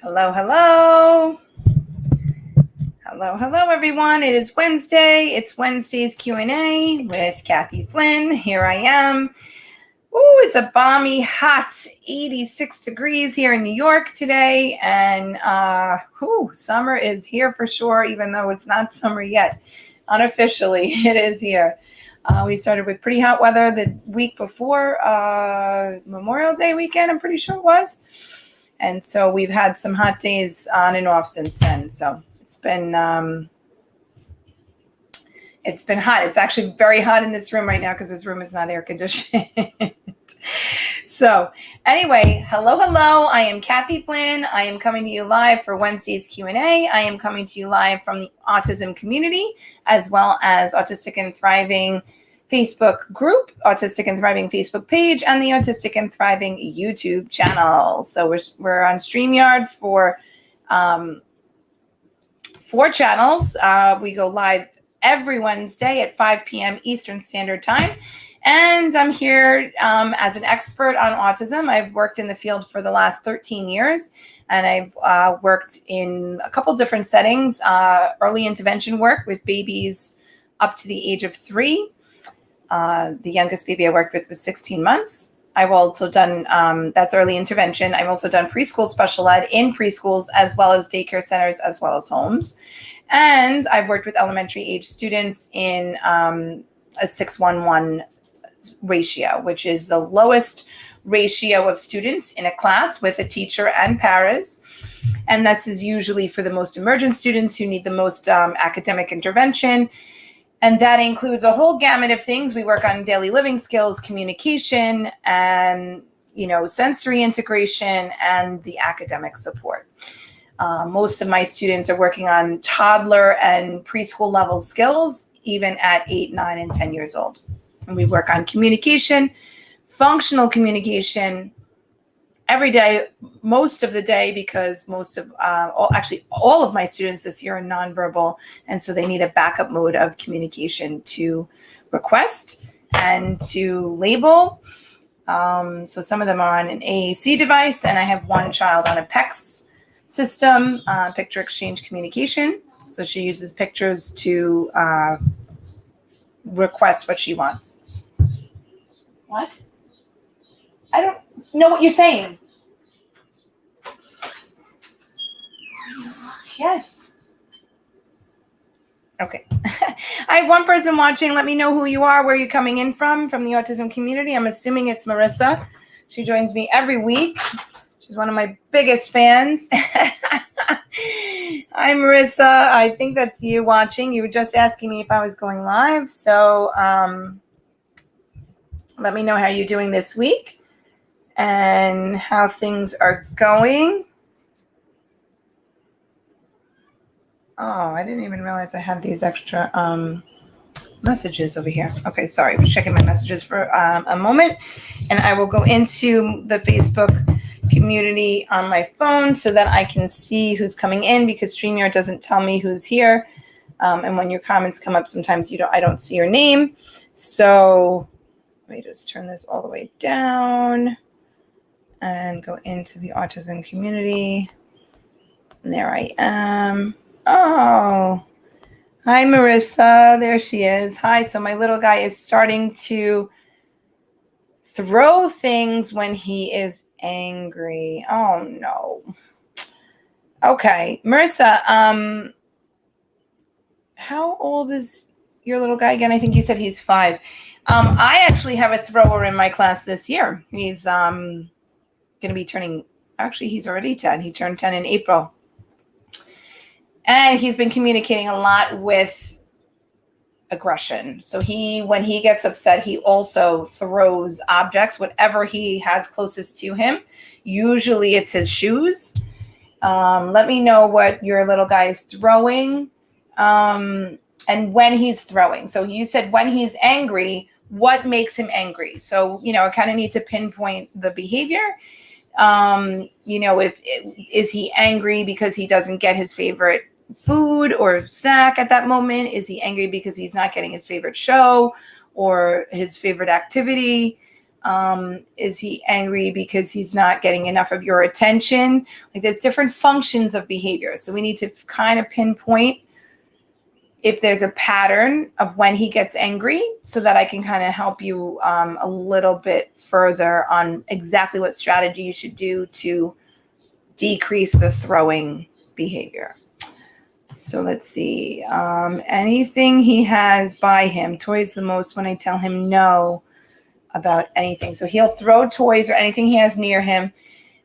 Hello, hello. Hello, hello, everyone. It is Wednesday. It's Wednesday's Q&A with Kathy Flynn. Here I am. Ooh, it's a balmy, hot 86 degrees here in New York today. And summer is here for sure, even though it's not summer yet. Unofficially, it is here. We started with pretty hot weather the week before Memorial Day weekend, I'm pretty sure it was. And so we've had some hot days on and off since then. So it's been hot. It's actually very hot in this room right now because this room is not air conditioned. So anyway, hello. I am Kathy Flynn. I am coming to you live for Wednesday's Q&A. I am coming to you live from the autism community, as well as Autistic and Thriving Facebook group, Autistic and Thriving Facebook page, and the Autistic and Thriving YouTube channel. So we're on StreamYard for 4 channels. We go live every Wednesday at 5 p.m. Eastern Standard Time. And I'm here as an expert on autism. I've worked in the field for the last 13 years, and I've worked in a couple different settings, early intervention work with babies up to the age of 3. The youngest baby I worked with was 16 months. I've also done, that's early intervention. I've also done preschool special ed in preschools, as well as daycare centers, as well as homes. And I've worked with elementary age students in a 6:1:1 ratio, which is the lowest ratio of students in a class with a teacher and paras. And this is usually for the most emergent students who need the most academic intervention. And that includes a whole gamut of things. We work on daily living skills, communication, and sensory integration, and the academic support. Most of my students are working on toddler and preschool level skills, even at 8, 9, and 10 years old. And we work on communication, functional communication every day, most of the day, because all of my students this year are nonverbal, and so they need a backup mode of communication to request and to label. So some of them are on an AAC device, and I have one child on a PECS system, picture exchange communication. So she uses pictures to request what she wants. What? I don't know what you're saying. Yes. Okay. I have one person watching. Let me know who you are, where you're coming in from the autism community. I'm assuming it's Marissa. She joins me every week. She's one of my biggest fans. Hi, Marissa. I think that's you watching. You were just asking me if I was going live. So let me know how you're doing this week and how things are going. Oh, I didn't even realize I had these extra messages over here. Okay, sorry. I was checking my messages for a moment. And I will go into the Facebook community on my phone so that I can see who's coming in, because StreamYard doesn't tell me who's here. And when your comments come up, sometimes I don't see your name. So let me just turn this all the way down and go into the autism community. And there I am. Oh, hi, Marissa. There she is. Hi. So my little guy is starting to throw things when he is angry. Oh, no. Okay. Marissa, how old is your little guy again? I think you said he's 5. I actually have a thrower in my class this year. He's going to be turning, actually, he's already 10. He turned 10 in April. And he's been communicating a lot with aggression. So when he gets upset, he also throws objects, whatever he has closest to him. Usually it's his shoes. Let me know what your little guy is throwing and when he's throwing. So you said when he's angry, what makes him angry? So, I kind of need to pinpoint the behavior. Is he angry because he doesn't get his favorite food or snack at that moment? Is he angry because he's not getting his favorite show or his favorite activity? Is he angry because he's not getting enough of your attention? Like, there's different functions of behavior. So we need to kind of pinpoint if there's a pattern of when he gets angry, so that I can kind of help you a little bit further on exactly what strategy you should do to decrease the throwing behavior. So let's see. Anything he has by him. Toys the most when I tell him no about anything. So he'll throw toys or anything he has near him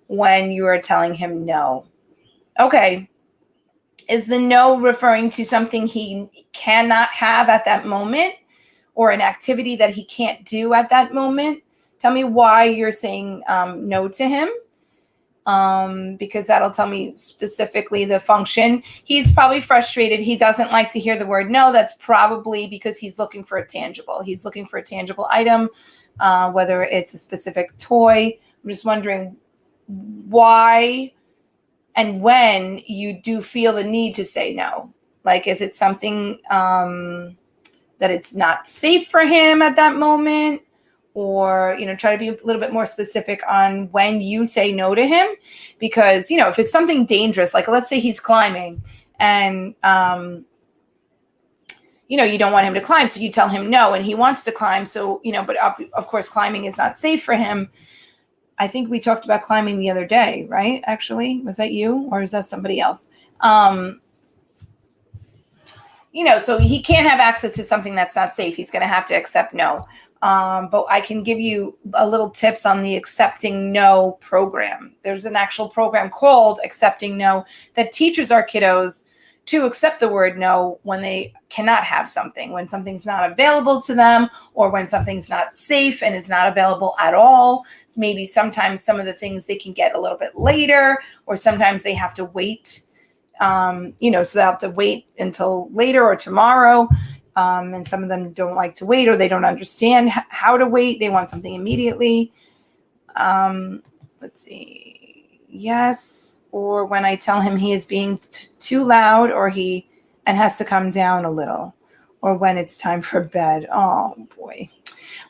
when you are telling him no. Okay. Is the no referring to something he cannot have at that moment, or an activity that he can't do at that moment? Tell me why you're saying no to him, because that'll tell me specifically the function. He's probably frustrated. He doesn't like to hear the word no. That's probably because he's looking for a tangible. He's looking for a tangible item, whether it's a specific toy. I'm just wondering why and when you do feel the need to say no. Like, is it something that it's not safe for him at that moment? Or, try to be a little bit more specific on when you say no to him. Because, if it's something dangerous, like let's say he's climbing and, you don't want him to climb. So you tell him no, and he wants to climb. So, but of course, climbing is not safe for him. I think we talked about climbing the other day, right? Actually, was that you or is that somebody else? So he can't have access to something that's not safe. He's going to have to accept no. But I can give you a little tips on the Accepting No program. There's an actual program called Accepting No that teaches our kiddos to accept the word no when they cannot have something, when something's not available to them, or when something's not safe and is not available at all. Maybe sometimes some of the things they can get a little bit later, or sometimes they have to wait, so they'll have to wait until later or tomorrow. And some of them don't like to wait, or they don't understand how to wait. They want something immediately. Let's see. Yes, or when I tell him he is being too loud, and has to come down a little, or when it's time for bed. Oh boy.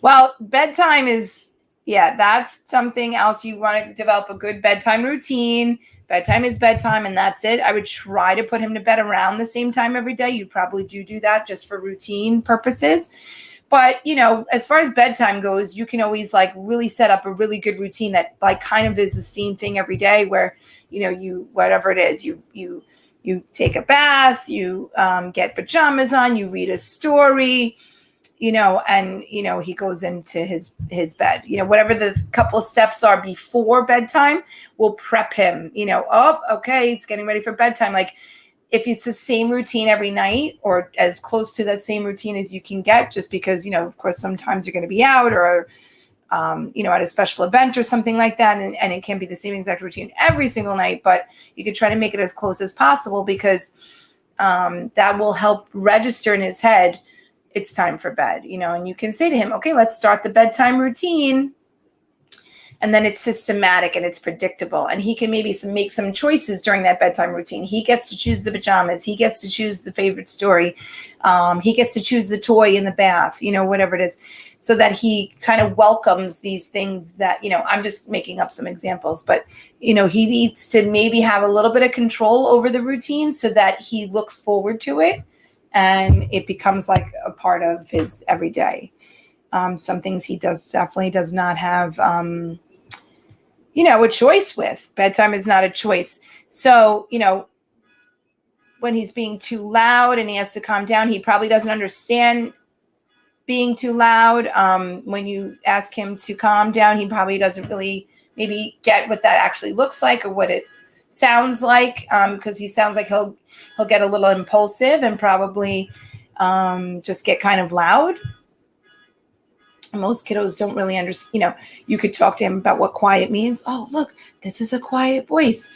Well, bedtime is, that's something else. You want to develop a good bedtime routine. Bedtime is bedtime, and that's it. I would try to put him to bed around the same time every day. You probably do that just for routine purposes. But, as far as bedtime goes, you can always really set up a really good routine that kind of is the same thing every day, where, you, whatever it is, you take a bath, you get pajamas on, you read a story, and, he goes into his bed, whatever the couple of steps are before bedtime will prep him, oh, okay, it's getting ready for bedtime. Like, if it's the same routine every night, or as close to that same routine as you can get, just because, of course, sometimes you're going to be out or, at a special event or something like that. And it can be the same exact routine every single night, but you could try to make it as close as possible, because that will help register in his head, it's time for bed, and you can say to him, okay, let's start the bedtime routine. And then it's systematic and it's predictable. And he can maybe make some choices during that bedtime routine. He gets to choose the pajamas. He gets to choose the favorite story. He gets to choose the toy in the bath, whatever it is, so that he kind of welcomes these things that, I'm just making up some examples, but, he needs to maybe have a little bit of control over the routine so that he looks forward to it and it becomes like a part of his everyday. Some things he definitely does not have, a choice with. Bedtime is not a choice. So, when he's being too loud and he has to calm down, he probably doesn't understand being too loud. When you ask him to calm down, he probably doesn't really maybe get what that actually looks like or what it sounds like, because he sounds like he'll get a little impulsive and probably just get kind of loud. Most kiddos don't really understand, you could talk to him about what quiet means. Oh, look, this is a quiet voice.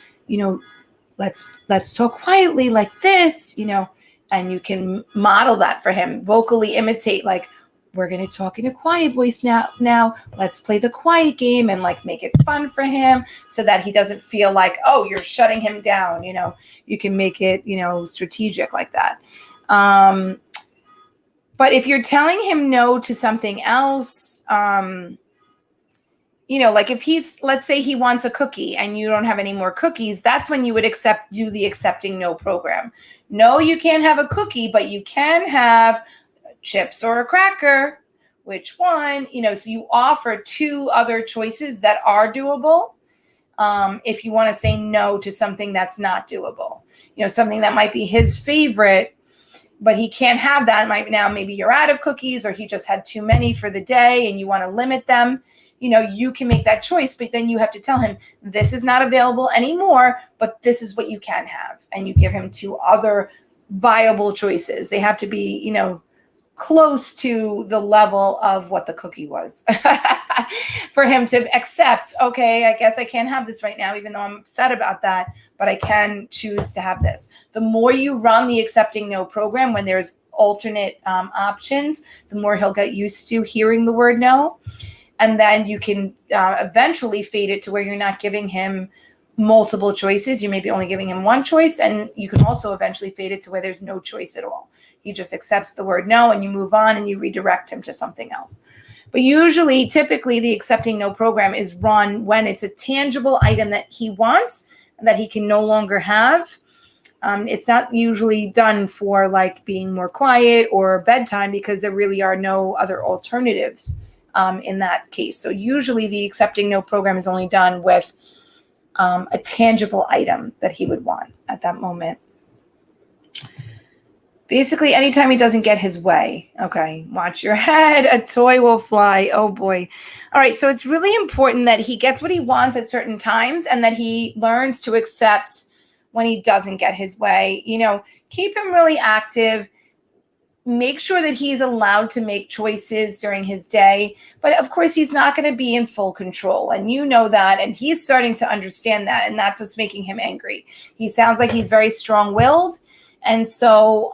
Let's talk quietly like this, and you can model that for him. Vocally imitate, like, we're going to talk in a quiet voice now. Let's play the quiet game and make it fun for him so that he doesn't feel like, oh, you're shutting him down. You can make it, strategic like that. But if you're telling him no to something else, like if let's say he wants a cookie and you don't have any more cookies, that's when you would do the accepting no program. No, you can't have a cookie, but you can have chips or a cracker. Which one? So you offer 2 other choices that are doable. If you want to say no to something that's not doable, something that might be his favorite, but he can't have that maybe you're out of cookies, or he just had too many for the day and you want to limit them. You can make that choice, but then you have to tell him this is not available anymore, but this is what you can have. And you give him 2 other viable choices. They have to be, close to the level of what the cookie was for him to accept. Okay, I guess I can't have this right now, even though I'm upset about that, but I can choose to have this. The more you run the accepting no program, when there's alternate options, the more he'll get used to hearing the word no. And then you can eventually fade it to where you're not giving him multiple choices. You may be only giving him 1 choice, and you can also eventually fade it to where there's no choice at all. He just accepts the word no, and you move on and you redirect him to something else. But typically, the accepting no program is run when it's a tangible item that he wants and that he can no longer have. It's not usually done for like being more quiet or bedtime, because there really are no other alternatives in that case. So usually the accepting no program is only done with a tangible item that he would want at that moment. Basically, anytime he doesn't get his way. Okay, watch your head. A toy will fly. Oh, boy. All right, so it's really important that he gets what he wants at certain times and that he learns to accept when he doesn't get his way. Keep him really active. Make sure that he's allowed to make choices during his day. But, of course, he's not going to be in full control. And you know that. And he's starting to understand that. And that's what's making him angry. He sounds like he's very strong-willed. And so,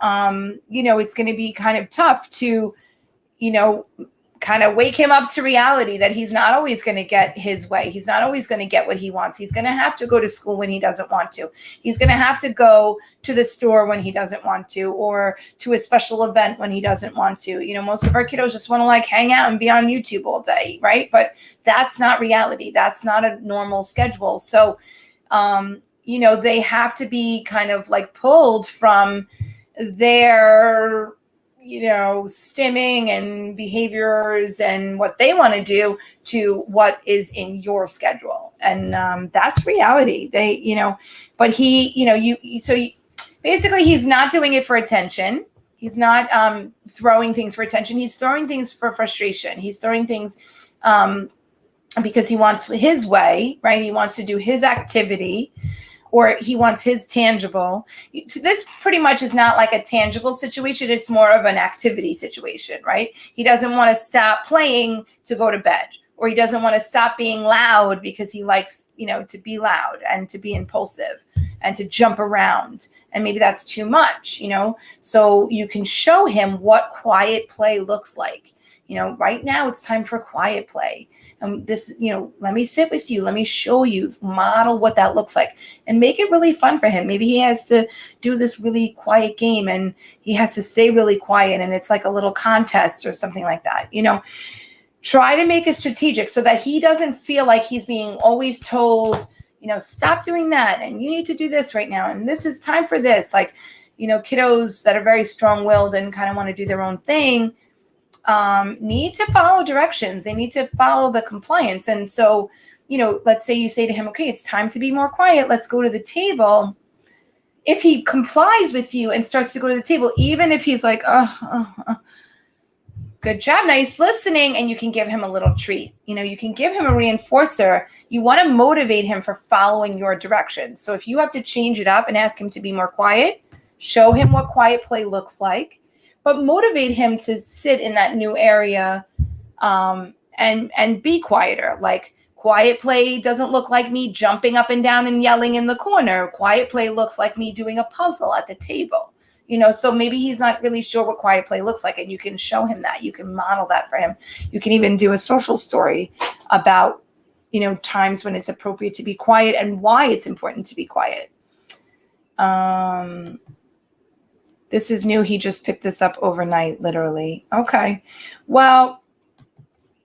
it's going to be kind of tough to, kind of wake him up to reality that he's not always going to get his way. He's not always going to get what he wants. He's going to have to go to school when he doesn't want to. He's going to have to go to the store when he doesn't want to, or to a special event when he doesn't want to. Most of our kiddos just want to hang out and be on YouTube all day, right? But that's not reality. That's not a normal schedule. So, they have to be kind of pulled from their, stimming and behaviors and what they want to do to what is in your schedule. And that's reality. But basically he's not doing it for attention. He's not throwing things for attention. He's throwing things for frustration. He's throwing things because he wants his way, right? He wants to do his activity, or he wants his tangible. This pretty much is not like a tangible situation. It's more of an activity situation, right? He doesn't want to stop playing to go to bed, or he doesn't want to stop being loud because he likes, to be loud and to be impulsive and to jump around. And maybe that's too much, So you can show him what quiet play looks like. Right now it's time for quiet play. This, let me sit with you. Let me show you, model what that looks like, and make it really fun for him. Maybe he has to do this really quiet game and he has to stay really quiet, and it's like a little contest or something like that. Try to make it strategic so that he doesn't feel like he's being always told, stop doing that, and you need to do this right now, and this is time for this. Kiddos that are very strong-willed and kind of want to do their own thing need to follow directions. They need to follow the compliance. And so, let's say you say to him, okay, it's time to be more quiet. Let's go to the table. If he complies with you and starts to go to the table, even if he's like, good job, nice listening, and you can give him a little treat. You can give him a reinforcer. You want to motivate him for following your directions. So if you have to change it up and ask him to be more quiet, show him what quiet play looks like. But motivate him to sit in that new area and be quieter. Like, quiet play doesn't look like me jumping up and down and yelling in the corner. Quiet play looks like me doing a puzzle at the table. So maybe he's not really sure what quiet play looks like, and you can show him that. You can model that for him. You can even do a social story about, times when it's appropriate to be quiet and why it's important to be quiet. This is new. He just picked this up overnight, literally. Okay. Well,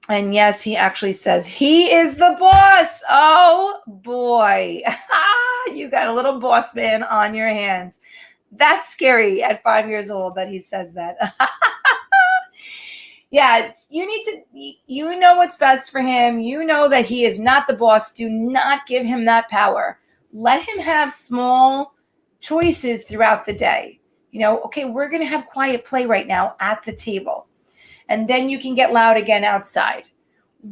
And yes, he actually says he is the boss. Oh boy. You got a little boss man on your hands. That's scary at 5 years old that he says that. Yeah, you need to, you know what's best for him. You know that he is not the boss. Do not give him that power. Let him have small choices throughout the day. Okay, we're going to have quiet play right now at the table. And then you can get loud again outside.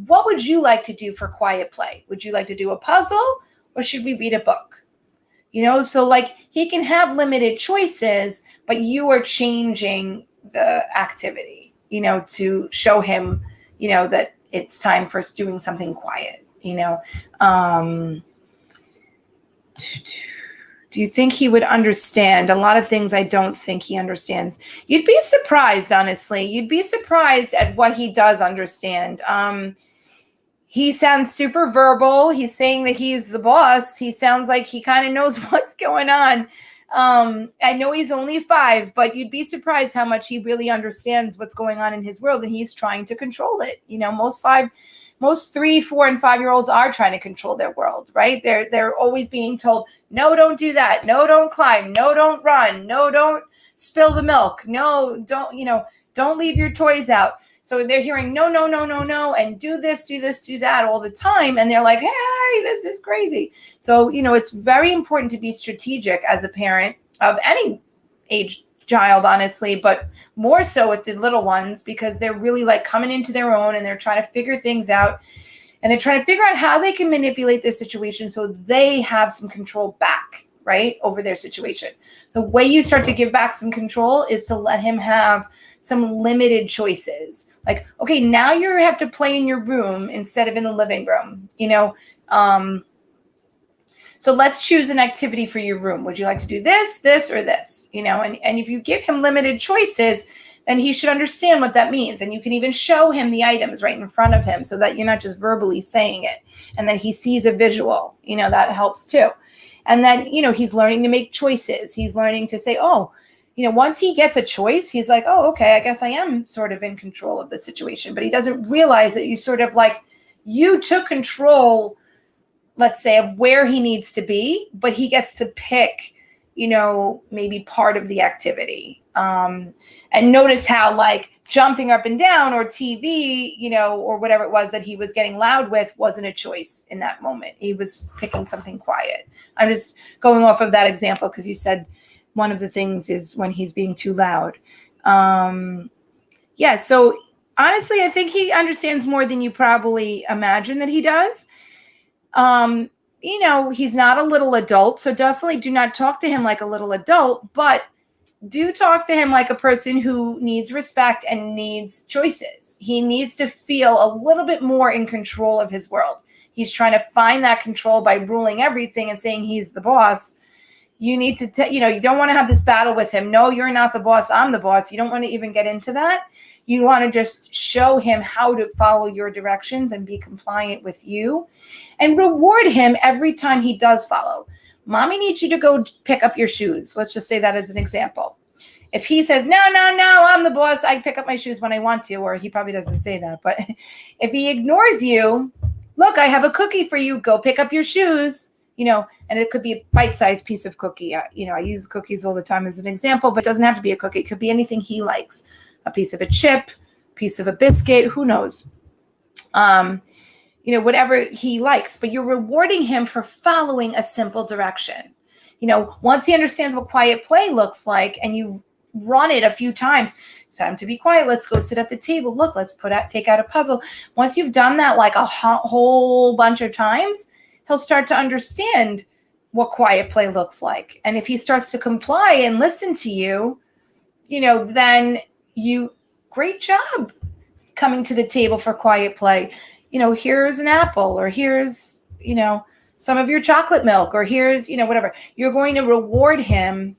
What would you like to do for quiet play? Would you like to do a puzzle or should we read a book? So like he can have limited choices, but you are changing the activity, to show him, that it's time for us doing something quiet, Do you think he would understand? A lot of things I don't think he understands. You'd be surprised, honestly. You'd be surprised at what he does understand. He sounds super verbal. He's saying that he's the boss. He sounds like he kind of knows what's going on. I know he's only 5, but you'd be surprised how much he really understands what's going on in his world, and he's trying to control it. Most 3, 4, and 5-year-olds are trying to control their world, right? They're always being told, no, don't do that. No, don't climb. No, don't run. No, don't spill the milk. No, don't leave your toys out. So they're hearing no, no, no, no, no, and do this, do that all the time. And they're like, hey, this is crazy. So, it's very important to be strategic as a parent of any age child, honestly, but more so with the little ones, because they're really like coming into their own and they're trying to figure things out. And they're trying to figure out how they can manipulate their situation so they have some control back, right, over their situation. The way you start to give back some control is to let him have some limited choices. Like, okay, now you have to play in your room instead of in the living room, so let's choose an activity for your room. Would you like to do this, or this, and if you give him limited choices, then he should understand what that means. And you can even show him the items right in front of him so that you're not just verbally saying it. And then he sees a visual, that helps too. And then, he's learning to make choices. He's learning to say, oh, once he gets a choice, he's like, oh, okay, I guess I am sort of in control of the situation. But he doesn't realize that you sort of like, you took control, let's say, of where he needs to be, but he gets to pick, maybe part of the activity. And notice how like jumping up and down or TV, or whatever it was that he was getting loud with wasn't a choice in that moment. He was picking something quiet. I'm just going off of that example because you said one of the things is when he's being too loud. Yeah, so honestly, I think he understands more than you probably imagine that he does. He's not a little adult, so definitely do not talk to him like a little adult, but do talk to him like a person who needs respect and needs choices. He needs to feel a little bit more in control of his world. He's trying to find that control by ruling everything and saying he's the boss. You need to, you don't want to have this battle with him. No, you're not the boss. I'm the boss. You don't want to even get into that. You want to just show him how to follow your directions and be compliant with you and reward him every time he does follow. Mommy needs you to go pick up your shoes. Let's just say that as an example. If he says, no, I'm the boss, I pick up my shoes when I want to, or he probably doesn't say that, but if he ignores you, look, I have a cookie for you, go pick up your shoes, and it could be a bite-sized piece of cookie. I use cookies all the time as an example, but it doesn't have to be a cookie. It could be anything he likes, a piece of a chip, piece of a biscuit, who knows? Whatever he likes, but you're rewarding him for following a simple direction. Once he understands what quiet play looks like and you run it a few times, it's time to be quiet. Let's go sit at the table. Look, let's take out a puzzle. Once you've done that like a whole bunch of times, he'll start to understand what quiet play looks like. And if he starts to comply and listen to you, then great job coming to the table for quiet play. Here's an apple, or here's, some of your chocolate milk, or here's, whatever. You're going to reward him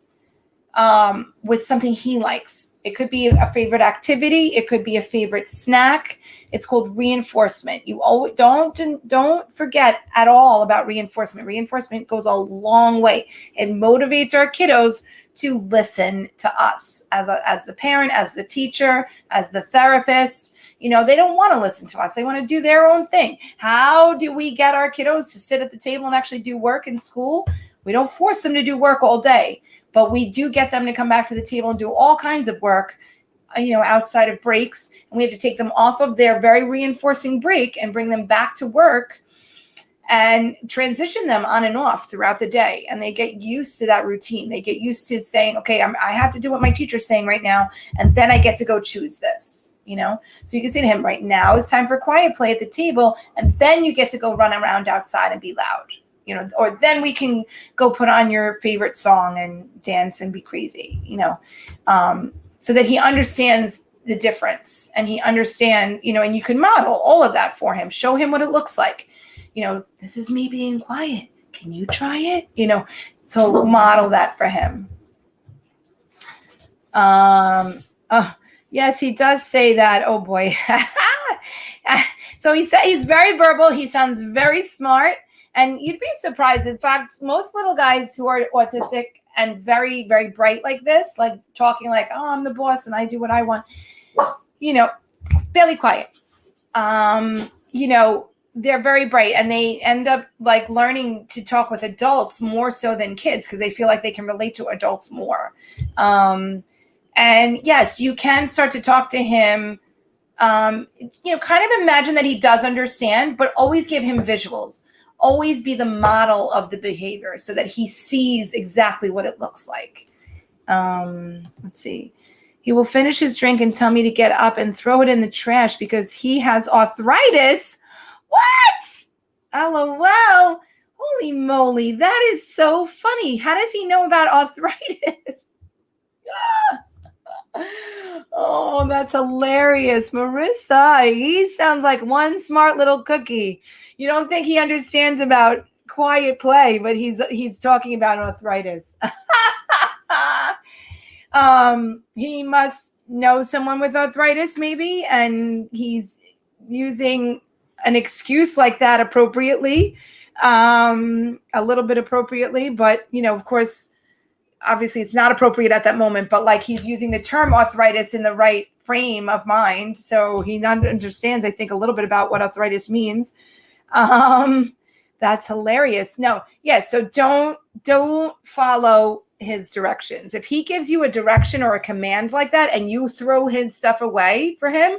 with something he likes. It could be a favorite activity. It could be a favorite snack. It's called reinforcement. You always don't forget at all about reinforcement. Reinforcement goes a long way. It motivates our kiddos to listen to us as the parent, as the teacher, as the therapist. You know, they don't want to listen to us. They want to do their own thing. How do we get our kiddos to sit at the table and actually do work in school? We don't force them to do work all day, but we do get them to come back to the table and do all kinds of work, you know, outside of breaks. And we have to take them off of their very reinforcing break and bring them back to work and transition them on and off throughout the day. And they get used to that routine. They get used to saying, okay, I have to do what my teacher's saying right now. And then I get to go choose this, you know? So you can say to him, right now it's time for quiet play at the table. And then you get to go run around outside and be loud, you know, or then we can go put on your favorite song and dance and be crazy, you know? So that he understands the difference and he understands, you know, and you can model all of that for him, show him what it looks like. You know, this is me being quiet. Can you try it? You know, so model that for him. Yes, he does say that. Oh boy. So he said he's very verbal. He sounds very smart, and you'd be surprised. In fact, most little guys who are autistic and very, very bright like this, like talking like, oh, I'm the boss and I do what I want, you know, fairly quiet. You know, they're very bright and they end up like learning to talk with adults more so than kids because they feel like they can relate to adults more. And yes, you can start to talk to him, you know, kind of imagine that he does understand, but always give him visuals. Always be the model of the behavior so that he sees exactly what it looks like. Let's see. He will finish his drink and tell me to get up and throw it in the trash because he has arthritis. What? LOL. Holy moly. That is so funny. How does he know about arthritis? Oh, that's hilarious. Marissa, he sounds like one smart little cookie. You don't think he understands about quiet play, but he's talking about arthritis. He must know someone with arthritis maybe, and he's using an excuse like that appropriately, a little bit appropriately, but you know, of course, obviously it's not appropriate at that moment, but like he's using the term arthritis in the right frame of mind. So he understands, I think, a little bit about what arthritis means. That's hilarious. No, yes. So don't follow his directions. If he gives you a direction or a command like that and you throw his stuff away for him,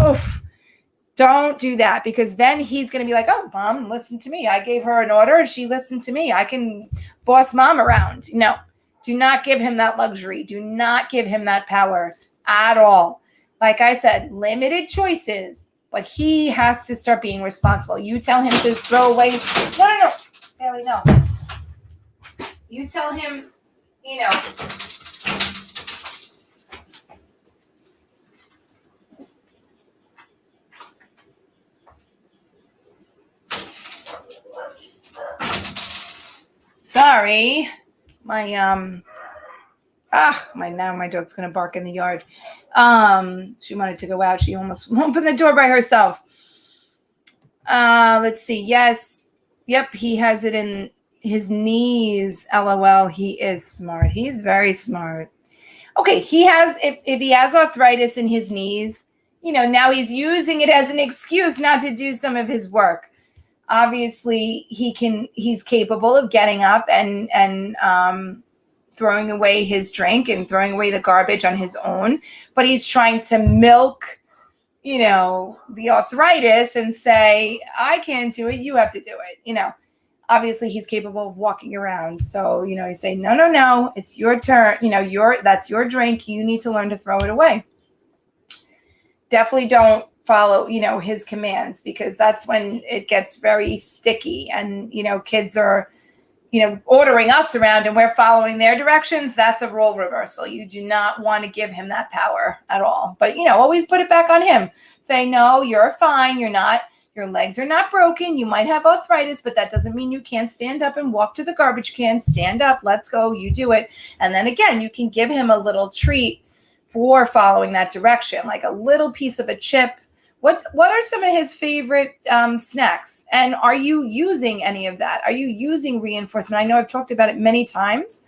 oof, don't do that, because then he's going to be like, oh, mom, listen to me. I gave her an order and she listened to me. I can boss mom around. No, do not give him that luxury. Do not give him that power at all. Like I said, limited choices, but he has to start being responsible. You tell him to throw away. No. Bailey, no. You tell him, you know, sorry, my dog's gonna bark in the yard. She wanted to go out. She almost opened the door by herself. Let's see. Yes, yep, he has it in his knees. LOL. He is smart. He's very smart. Okay, he has, if he has arthritis in his knees, you know, now he's using it as an excuse not to do some of his work. Obviously, he's capable of getting up and throwing away his drink and throwing away the garbage on his own, but he's trying to milk, you know, the arthritis and say, I can't do it, you have to do it, you know. Obviously, he's capable of walking around. So, you know, you say, no, it's your turn. You know, that's your drink. You need to learn to throw it away. Definitely don't follow, you know, his commands, because that's when it gets very sticky and, you know, kids are, you know, ordering us around and we're following their directions. That's a role reversal. You do not want to give him that power at all. But, you know, always put it back on him. Say, no, you're fine. You're not Your legs are not broken. You might have arthritis, but that doesn't mean you can't stand up and walk to the garbage can. Stand up. Let's go. You do it. And then again, you can give him a little treat for following that direction, like a little piece of a chip. What are some of his favorite snacks? And are you using any of that? Are you using reinforcement? I know I've talked about it many times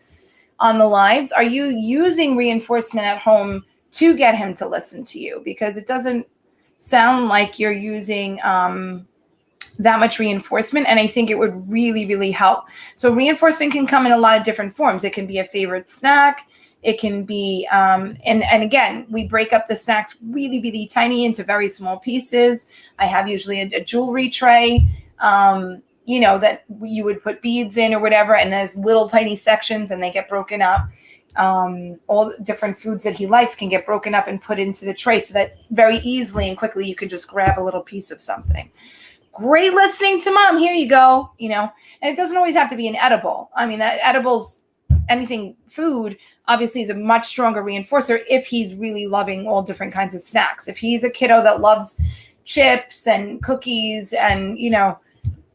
on the lives. Are you using reinforcement at home to get him to listen to you? Because it doesn't sound like you're using that much reinforcement. And I think it would really, really help. So reinforcement can come in a lot of different forms. It can be a favorite snack. It can be, and again, we break up the snacks really, really tiny into very small pieces. I have usually a jewelry tray, that you would put beads in or whatever. And there's little tiny sections and they get broken up. All the different foods that he likes can get broken up and put into the tray so that very easily and quickly you can just grab a little piece of something. Great listening to mom. Here you go. And it doesn't always have to be an edible. I mean, that edibles, anything food obviously is a much stronger reinforcer if he's really loving all different kinds of snacks. If he's a kiddo that loves chips and cookies and,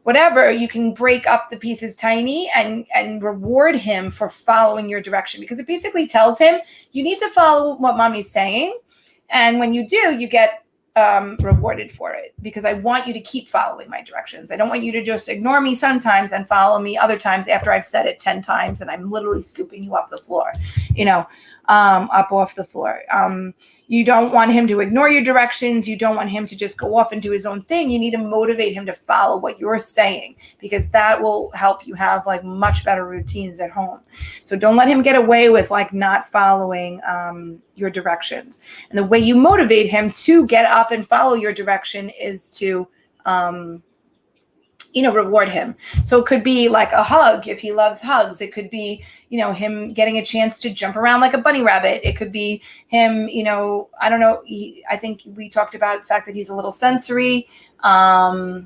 whatever, you can break up the pieces tiny and reward him for following your direction, because it basically tells him you need to follow what mommy's saying. And when you do, you get rewarded for it, because I want you to keep following my directions. I don't want you to just ignore me sometimes and follow me other times after I've said it 10 times and I'm literally scooping you up the floor, up off the floor. You don't want him to ignore your directions. You don't want him to just go off and do his own thing. You need to motivate him to follow what you're saying, because that will help you have like much better routines at home. So don't let him get away with like not following your directions. And the way you motivate him to get up and follow your direction is to reward him. So it could be like a hug if he loves hugs. It could be, him getting a chance to jump around like a bunny rabbit. It could be him, I don't know. I think we talked about the fact that he's a little sensory. Oh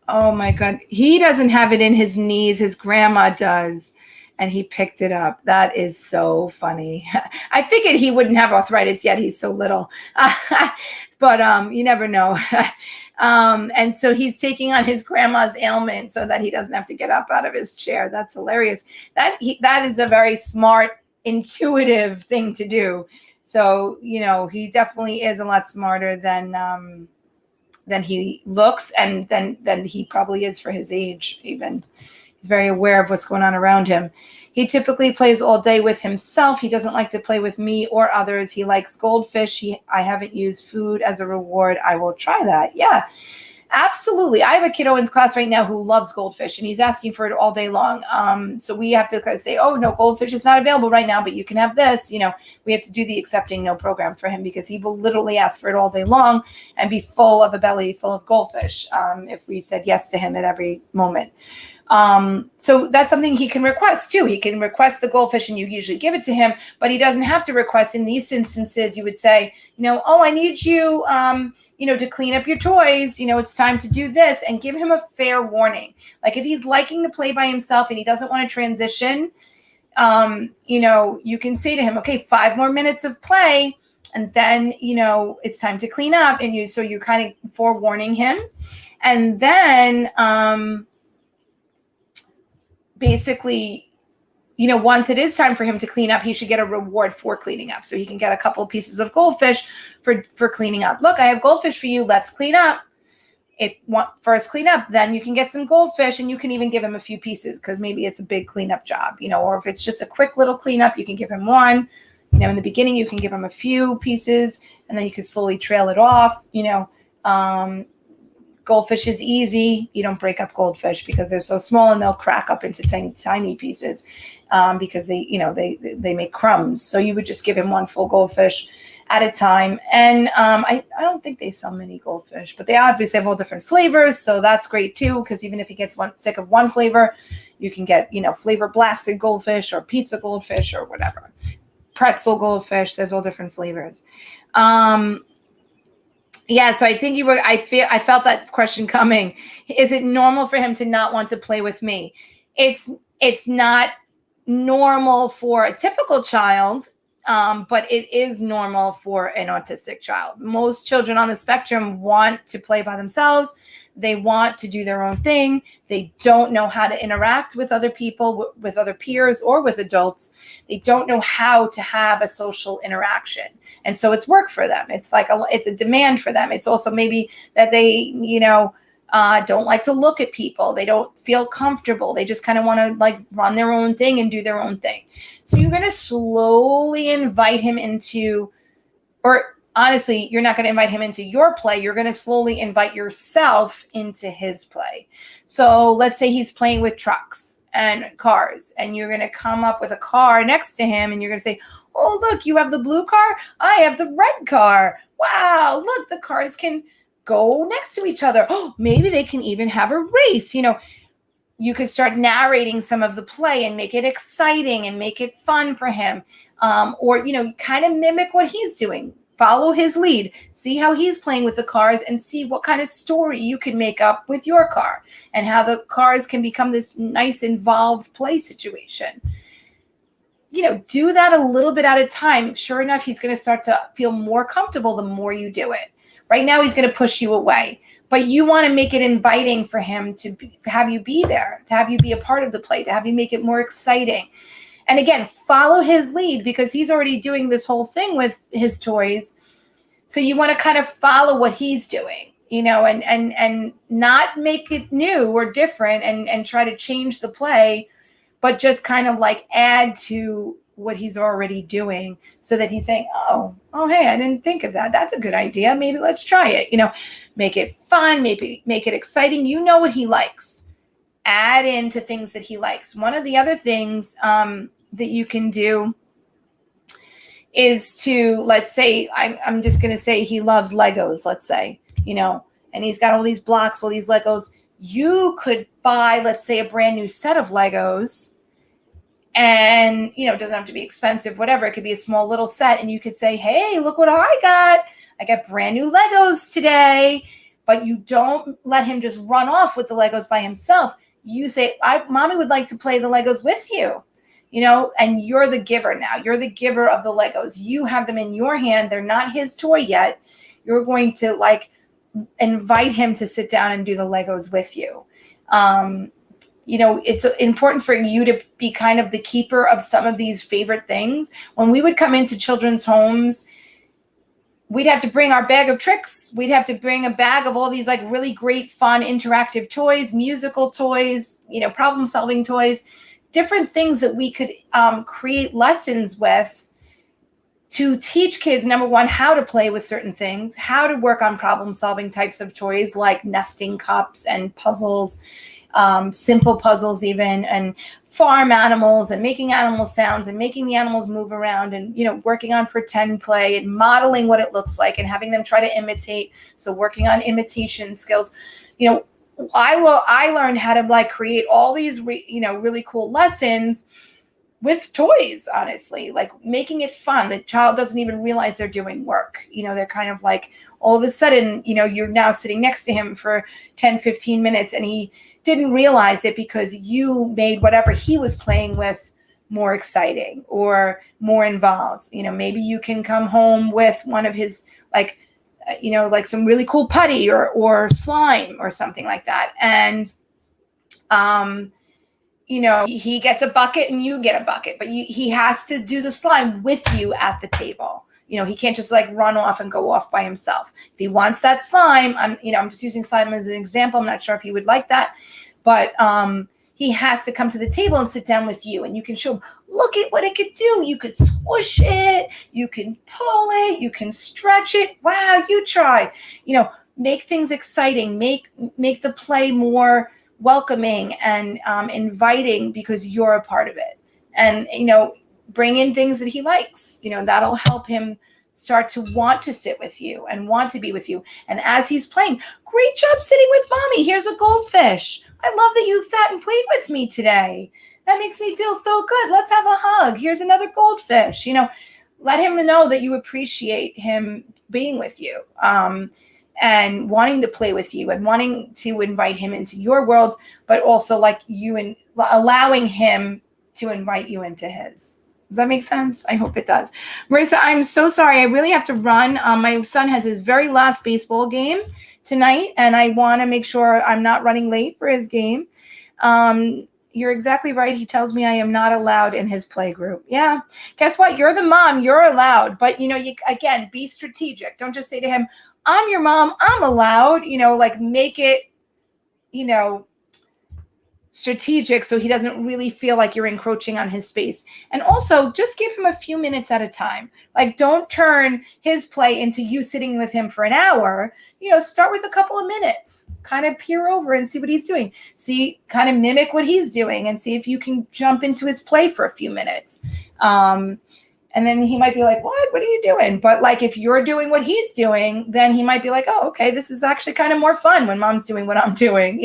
my God. He doesn't have it in his knees. His grandma does. And he picked it up. That is so funny. I figured he wouldn't have arthritis yet. He's so little. But you never know. And so he's taking on his grandma's ailment so that he doesn't have to get up out of his chair. That's hilarious. That is a very smart, intuitive thing to do. So, he definitely is a lot smarter than he looks, and than he probably is for his age even. He's very aware of what's going on around him. He typically plays all day with himself. He doesn't like to play with me or others. He likes goldfish. I haven't used food as a reward. I will try that. Yeah, absolutely. I have a kiddo in class right now who loves goldfish, and he's asking for it all day long. So we have to kind of say, oh, no, goldfish is not available right now, but you can have this. We have to do the accepting no program for him, because he will literally ask for it all day long and be full of a belly full of goldfish if we said yes to him at every moment. So that's something he can request too. He can request the goldfish and you usually give it to him, but he doesn't have to request. In these instances, you would say, oh, I need you, to clean up your toys. It's time to do this, and give him a fair warning. Like if he's liking to play by himself and he doesn't want to transition, you can say to him, okay, 5 more minutes of play. And then, it's time to clean up. And you're kind of forewarning him. And then, basically, once it is time for him to clean up, he should get a reward for cleaning up. So he can get a couple of pieces of goldfish for cleaning up. Look, I have goldfish for you. Let's clean up. First clean up, then you can get some goldfish, and you can even give him a few pieces, because maybe it's a big cleanup job, or if it's just a quick little cleanup, you can give him one. In the beginning, you can give him a few pieces, and then you can slowly trail it off. Goldfish is easy. You don't break up goldfish because they're so small, and they'll crack up into tiny, tiny pieces because they make crumbs. So you would just give him one full goldfish at a time. And I don't think they sell mini goldfish, but they obviously have all different flavors. So that's great too, because even if he gets sick of one flavor, you can get, flavor blasted goldfish or pizza goldfish or whatever. Pretzel goldfish. There's all different flavors. Yeah, so I think I felt that question coming. Is it normal for him to not want to play with me? It's not normal for a typical child But it is normal for an autistic child. Most children on the spectrum want to play by themselves. They want to do their own thing. They don't know how to interact with other people, with other peers, or with adults. They don't know how to have a social interaction. And so it's work for them. It's like it's a demand for them. It's also maybe that they, don't like to look at people. They don't feel comfortable. They just kind of want to like run their own thing and do their own thing. So you're going to slowly invite him into, or honestly, you're not going to invite him into your play. You're going to slowly invite yourself into his play. So let's say he's playing with trucks and cars, and you're going to come up with a car next to him, and you're going to say, oh, look, you have the blue car. I have the red car. Wow, look, the cars can go next to each other. Oh, maybe they can even have a race. You could start narrating some of the play and make it exciting and make it fun for him. Or kind of mimic what he's doing. Follow his lead. See how he's playing with the cars and see what kind of story you can make up with your car and how the cars can become this nice involved play situation. Do that a little bit at a time. Sure enough, he's going to start to feel more comfortable the more you do it. Right now, he's going to push you away. But you want to make it inviting for him to have you be there, to have you be a part of the play, to have you make it more exciting. And again, follow his lead because he's already doing this whole thing with his toys. So you want to kind of follow what he's doing, and not make it new or different and try to change the play, but just kind of like add to what he's already doing so that he's saying, oh, hey, I didn't think of that. That's a good idea. Maybe let's try it. Make it fun, maybe make it exciting. You know what he likes. Add into things that he likes. One of the other things that you can do is to, let's say, I'm just going to say he loves Legos, let's say, and he's got all these blocks, all these Legos. You could buy, let's say, a brand new set of Legos. And, it doesn't have to be expensive, whatever. It could be a small little set. And you could say, hey, look what I got. I got brand new Legos today. But you don't let him just run off with the Legos by himself. You say, Mommy would like to play the Legos with you, and you're the giver now. You're the giver of the Legos. You have them in your hand. They're not his toy yet. You're going to invite him to sit down and do the Legos with you. It's important for you to be kind of the keeper of some of these favorite things. When we would come into children's homes, we'd have to bring our bag of tricks. We'd have to bring a bag of all these really great, fun, interactive toys, musical toys, problem-solving toys, different things that we could create lessons with to teach kids, number one, how to play with certain things, how to work on problem-solving types of toys like nesting cups and puzzles, simple puzzles even, and farm animals and making animal sounds and making the animals move around and, working on pretend play and modeling what it looks like and having them try to imitate. So working on imitation skills. I learned how to create all these, really cool lessons with toys, honestly, making it fun. The child doesn't even realize they're doing work. They're kind of all of a sudden, you're now sitting next to him for 10, 15 minutes and he didn't realize it because you made whatever he was playing with more exciting or more involved. Maybe you can come home with one of his some really cool putty or slime or something like that. And, he gets a bucket and you get a bucket, but he has to do the slime with you at the table. He can't just run off and go off by himself. If he wants that slime, I'm just using slime as an example. I'm not sure if he would like that, but he has to come to the table and sit down with you, and you can show him, look at what it could do. You could squish it, you can pull it, you can stretch it. Wow, you try. Make things exciting. Make the play more welcoming and inviting because you're a part of it. And bring in things that he likes. That'll help him start to want to sit with you and want to be with you. And as he's playing, great job sitting with Mommy. Here's a goldfish. I love that you sat and played with me today. That makes me feel so good. Let's have a hug. Here's another goldfish. Let him know that you appreciate him being with you and wanting to play with you and wanting to invite him into your world, but also you and allowing him to invite you into his. Does that make sense? I hope it does. Marissa, I'm so sorry. I really have to run. My son has his very last baseball game tonight, and I want to make sure I'm not running late for his game. You're exactly right. He tells me I am not allowed in his play group. Yeah. Guess what? You're the mom. You're allowed. But, again, be strategic. Don't just say to him, I'm your mom. I'm allowed. Like make it, strategic so he doesn't really feel like you're encroaching on his space. And also just give him a few minutes at a time. Like don't turn his play into you sitting with him for an hour. Start with a couple of minutes, kind of peer over and see what he's doing. See, kind of mimic what he's doing and see if you can jump into his play for a few minutes. And then he might be like, what are you doing? But like, if you're doing what he's doing, then he might be like, oh, okay, this is actually kind of more fun when mom's doing what I'm doing,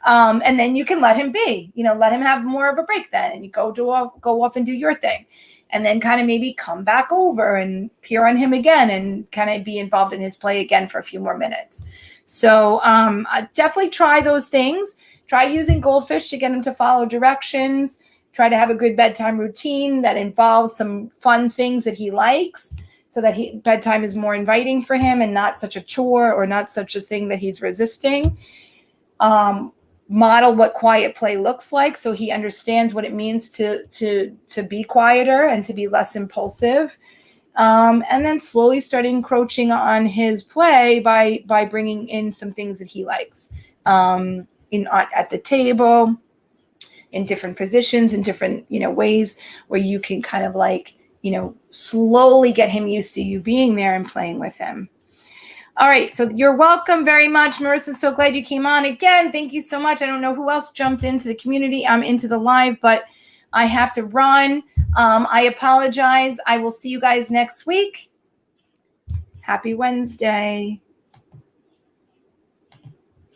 and then you can let him be, let him have more of a break then. And you go off and do your thing. And then kind of maybe come back over and peer on him again and kind of be involved in his play again for a few more minutes. So definitely try those things. Try using Goldfish to get him to follow directions. Try to have a good bedtime routine that involves some fun things that he likes so that bedtime is more inviting for him and not such a chore or not such a thing that he's resisting. Model what quiet play looks like so he understands what it means to be quieter and to be less impulsive. And then slowly start encroaching on his play by bringing in some things that he likes at the table, in different positions, in different, ways where you can kind of like, slowly get him used to you being there and playing with him. All right. So you're welcome very much, Marissa. So glad you came on again. Thank you so much. I don't know who else jumped into the community. I'm into the live, but I have to run. I apologize. I will see you guys next week. Happy Wednesday.